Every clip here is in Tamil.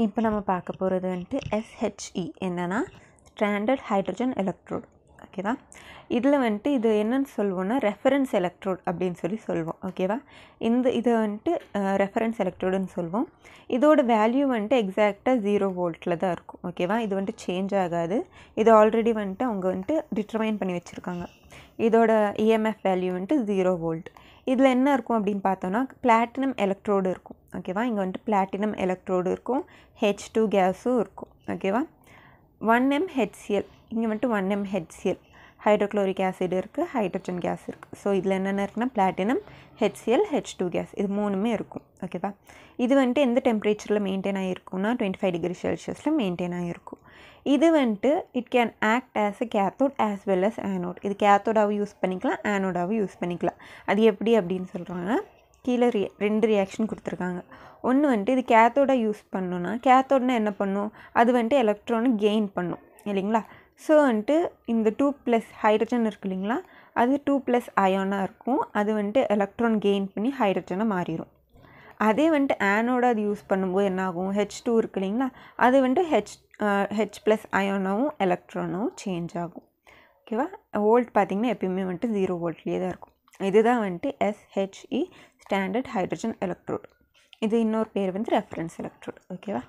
இப்போ நம்ம பார்க்க போகிறது வந்துட்டு SHE என்னென்னா ஸ்டாண்டர்ட் ஹைட்ரஜன் எலக்ட்ரோட். ஓகேவா? இதில் வந்துட்டு இது என்னென்னு சொல்லுவோன்னா ரெஃபரன்ஸ் எலக்ட்ரோட் அப்படின்னு சொல்லுவோம். ஓகேவா? இதை வந்துட்டு ரெஃபரன்ஸ் எலக்ட்ரோடுன்னு சொல்லுவோம். இதோட வேல்யூ வந்துட்டு எக்ஸாக்டாக 0 வோல்ட்டில் தான் இருக்கும். ஓகேவா? இது வந்துட்டு சேஞ்ச் ஆகாது. இது ஆல்ரெடி வந்துட்டு அவங்க வந்துட்டு டிட்டர்மைன் பண்ணி வச்சுருக்காங்க. இதோட EMF வேல்யூ வந்துட்டு 0 வோல்ட். இதில் என்ன இருக்கும் அப்படின்னு பார்த்தோன்னா பிளாட்டினம் எலக்ட்ரோடு இருக்கும். ஓகேவா? இங்கே வந்துட்டு பிளாட்டினம் எலக்ட்ரோடு இருக்கும், H2 கேஸும் இருக்கும். ஓகேவா? 1m HCl, இங்கே வந்துட்டு 1m HCl ஹைட்ரோக்ளோரிக் ஆசிட் இருக்குது, ஹைட்ரஜன் கேஸ் இருக்குது. ஸோ இதில் என்னென்ன இருக்குன்னா பிளாட்டினம், HCl, H2 கேஸ், இது மூணுமே இருக்கும். ஓகேவா? இது வந்துட்டு எந்த டெம்பரேச்சரில் மெயின்டைன் ஆகிருக்கும்னா 25 டிகிரி செல்சியஸில் மெயின்டைன் ஆகிருக்கும். இது வந்துட்டு it can act as a cathode as well as anode. இது கேத்தோடாகவும் யூஸ் பண்ணிக்கலாம், ஆனோடாகவும் யூஸ் பண்ணிக்கலாம். அது எப்படி அப்படின்னு சொல்கிறாங்க, கீழே 2 ரியாக்ஷன் கொடுத்துருக்காங்க. ஒன்று வந்துட்டு இது கேத்தோடாக யூஸ் பண்ணோன்னா, கேத்தோட்னா என்ன பண்ணும், அது வந்துட்டு எலக்ட்ரானை கெயின் பண்ணும் இல்லைங்களா? ஸோ வந்துட்டு இந்த 2+ ஹைட்ரஜன் இருக்குது இல்லைங்களா, அது 2+ அயானாக இருக்கும். அது வந்துட்டு எலக்ட்ரான் கெயின் பண்ணி ஹைட்ரஜனை மாறிடும். அதே வந்துட்டு ஆனோட அது யூஸ் பண்ணும்போது என்ன ஆகும், H2 இருக்குது இல்லைங்களா, அது வந்துட்டு H+ அயானாவும் எலக்ட்ரானாவும் சேஞ்ச் ஆகும். ஓகேவா? வோல்ட் பார்த்திங்கன்னா எப்பயுமே வந்துட்டு 0 வோல்ட்லேயே தான் இருக்கும். இதுதான் வந்துட்டு SHE ஸ்டாண்டர்ட் ஹைட்ரஜன் எலக்ட்ரோட். இது இன்னொரு பேர் வந்து ரெஃபரன்ஸ் எலக்ட்ரோட். ஓகேவா?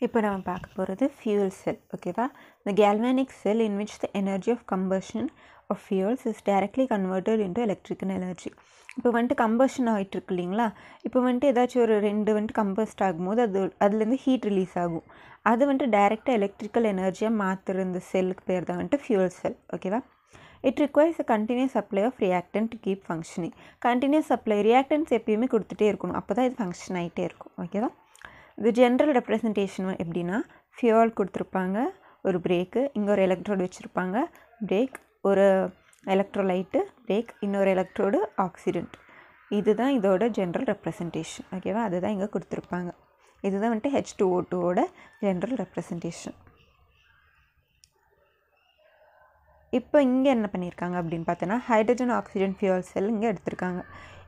இப்போ நம்ம பார்க்க போகிறது ஃபியூல் செல். ஓகேவா? The galvanic cell in which the energy of combustion of fuels is directly converted into electrical energy. இப்போ வந்துட்டு கம்பஷன் ஆகிட்டு இருக்கு இல்லைங்களா, இப்போ வந்துட்டு ஏதாச்சும் ஒரு 2 வந்துட்டு கம்பஸ்ட் ஆகும்போது அதுலேருந்து ஹீட் ரிலீஸ் ஆகும். அது வந்துட்டு டைரெக்டாக எலக்ட்ரிக்கல் எனர்ஜியாக மாற்றுற இந்த செல்லுக்கு பேர் தான் வந்துட்டு ஃபியூல் செல். ஓகேவா? It requires a continuous supply of reactant to keep functioning. Continuous supply reactance எப்பயுமே கொடுத்துட்டே இருக்கணும், அப்போ தான் இது ஃபங்க்ஷன் ஆகிட்டே இருக்கும். ஓகேவா? இது ஜென்ரல் ரெப்ரசன்டேஷன் எப்படின்னா, ஃபியூல் கொடுத்துருப்பாங்க, ஒரு பிரேக்கு, இங்கே ஒரு எலக்ட்ரோடு வச்சுருப்பாங்க, பிரேக், ஒரு எலக்ட்ரோலைட்டு, பிரேக், இன்னொரு எலக்ட்ரோடு ஆக்சிடென்ட். இதுதான் இதோட ஜென்ரல் ரெப்ரசன்டேஷன். ஓகேவா? அதுதான் இங்கே கொடுத்துருப்பாங்க. இதுதான் வந்துட்டு H2O2ஓட ஜென்ரல் ரெப்ரசன்டேஷன். இப்போ இங்கே என்ன பண்ணியிருக்காங்க அப்படின்னு பார்த்தோன்னா ஹைட்ரஜன் ஆக்சிஜன் ஃபியூல் செல் இங்கே எடுத்திருக்காங்க.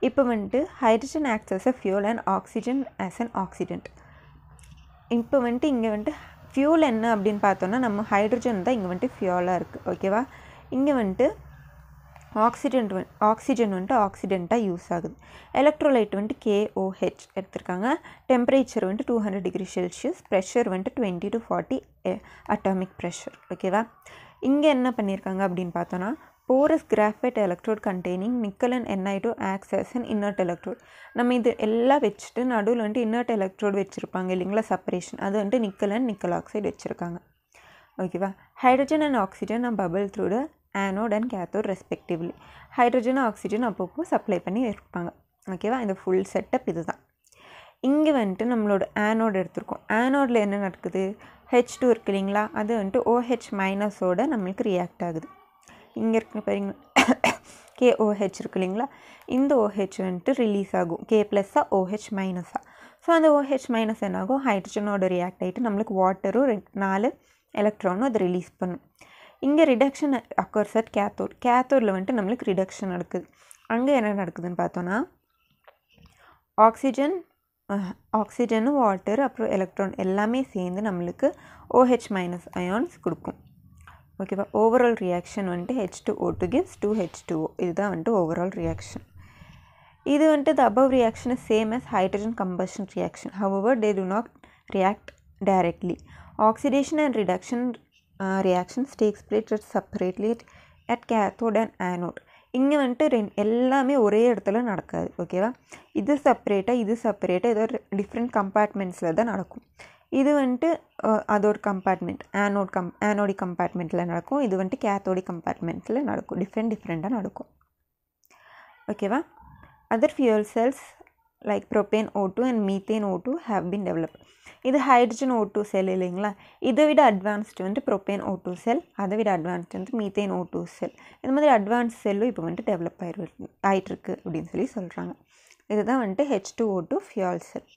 இப்போ வந்துட்டு hydrogen acts as a fuel and oxygen as an oxidant. இப்போ வந்துட்டு இங்கே வந்துட்டு ஃபியூல் என்ன அப்படின்னு பார்த்தோன்னா நம்ம ஹைட்ரஜன் தான் இங்கே வந்துட்டு ஃபியூலாக இருக்குது. ஓகேவா? இங்கே வந்துட்டு ஆக்சிஜன் வந்துட்டு ஆக்சிடெண்ட்டாக யூஸ் ஆகுது. எலக்ட்ரோலைட் வந்துட்டு KOH எடுத்திருக்காங்க. டெம்பரேச்சர் வந்துட்டு 200 டிகிரி செல்சியஸ், ப்ரெஷர் வந்துட்டு 20 to 40 அட்டாமிக் ப்ரெஷர். ஓகேவா? இங்கே என்ன பண்ணியிருக்காங்க அப்படின்னு பார்த்தோன்னா porous graphite electrode containing nickel and Ni2 acts as an inert electrode. நம்ம இது எல்லாம் வச்சுட்டு நடுவில் வந்துட்டு இன்னர்ட் எலக்ட்ரோடு வச்சுருப்பாங்க இல்லைங்களா, செப்பரேஷன், அது வந்துட்டு நிக்கல் அண்ட் நிக்கல் ஆக்சைடு வச்சுருக்காங்க. ஓகேவா? Hydrogen and oxygen bubble through the anode and cathode respectively. Hydrogen oxygen அப்பப்போ சப்ளை பண்ணி இருப்பாங்க. ஓகேவா? இந்த ஃபுல் செட்டப் இது தான். இங்கே வந்துட்டு நம்மளோட ஆனோடு எடுத்திருக்கோம். ஆனோடில் என்ன நடக்குது, H2 இருக்கு இல்லைங்களா, அது வந்துட்டு OH- நம்மளுக்கு ரியாக்ட் ஆகுது. இங்கே இருக்கு பாருங்க, KOH இருக்கு இல்லைங்களா, இந்த OH வந்துட்டு ரிலீஸ் ஆகும், K+ஆ OH-ஆ. ஸோ அந்த OH- என்ன ஆகும், ஹைட்ரஜனோட ரியாக்ட் ஆகிட்டு நம்மளுக்கு வாட்டரும் 4 எலக்ட்ரானும் அது ரிலீஸ் பண்ணும். இங்கே ரிடக்ஷன் அக்கர்ஸ் அட் கேத்தோட். கேத்தோடில் வந்துட்டு நம்மளுக்கு ரிடக்ஷன் நடக்குது. அங்கே என்ன நடக்குதுன்னு பார்த்தோன்னா ஆக்சிஜனும் வாட்டர் அப்புறம் எலக்ட்ரான் எல்லாமே சேர்ந்து நம்மளுக்கு OH- அயான்ஸ் கொடுக்கும். ஓகேவா? ஓவரால் ரியாக்ஷன் வந்துட்டு H2O2 gives 2H2O. இதுதான் வந்துட்டு ஓவரால் ரியாக்ஷன். இது வந்துட்டு the above reaction is same as hydrogen combustion reaction. However, they do not react directly. Oxidation and reduction reactions takes place separately at cathode and anode. இங்கே வந்துட்டு எல்லாமே ஒரே இடத்துல நடக்காது. ஓகேவா? இது செப்பரேட்டாக ஏதோ டிஃப்ரெண்ட் கம்பார்ட்மெண்ட்ஸில் தான் நடக்கும். இது வந்துட்டு அதோட கம்பார்ட்மெண்ட் ஆனோடிக் கம்பார்ட்மெண்ட்டில் நடக்கும். இது வந்துட்டு கேத்தோடிக் கம்பார்ட்மெண்ட்டில் நடக்கும். டிஃப்ரெண்ட்டாக நடக்கும். ஓகேவா? Other fuel cells like propane O2 and methane O2 have been developed. இது ஹைட்ரஜன் O2 செல் இல்லைங்களா, இதை விட அட்வான்ஸ்டு வந்துட்டு ப்ரோப்பேன் O2 செல், அதை விட அட்வான்ஸ்டு வந்து மீத்தேன் O2 செல். இந்த மாதிரி அட்வான்ஸ் செல்லும் இப்போ வந்துட்டு டெவலப் ஆகிட்டுருக்கு அப்படின்னு சொல்கிறாங்க. இதுதான் வந்துட்டு H2O2 ஃபியூல் செல்.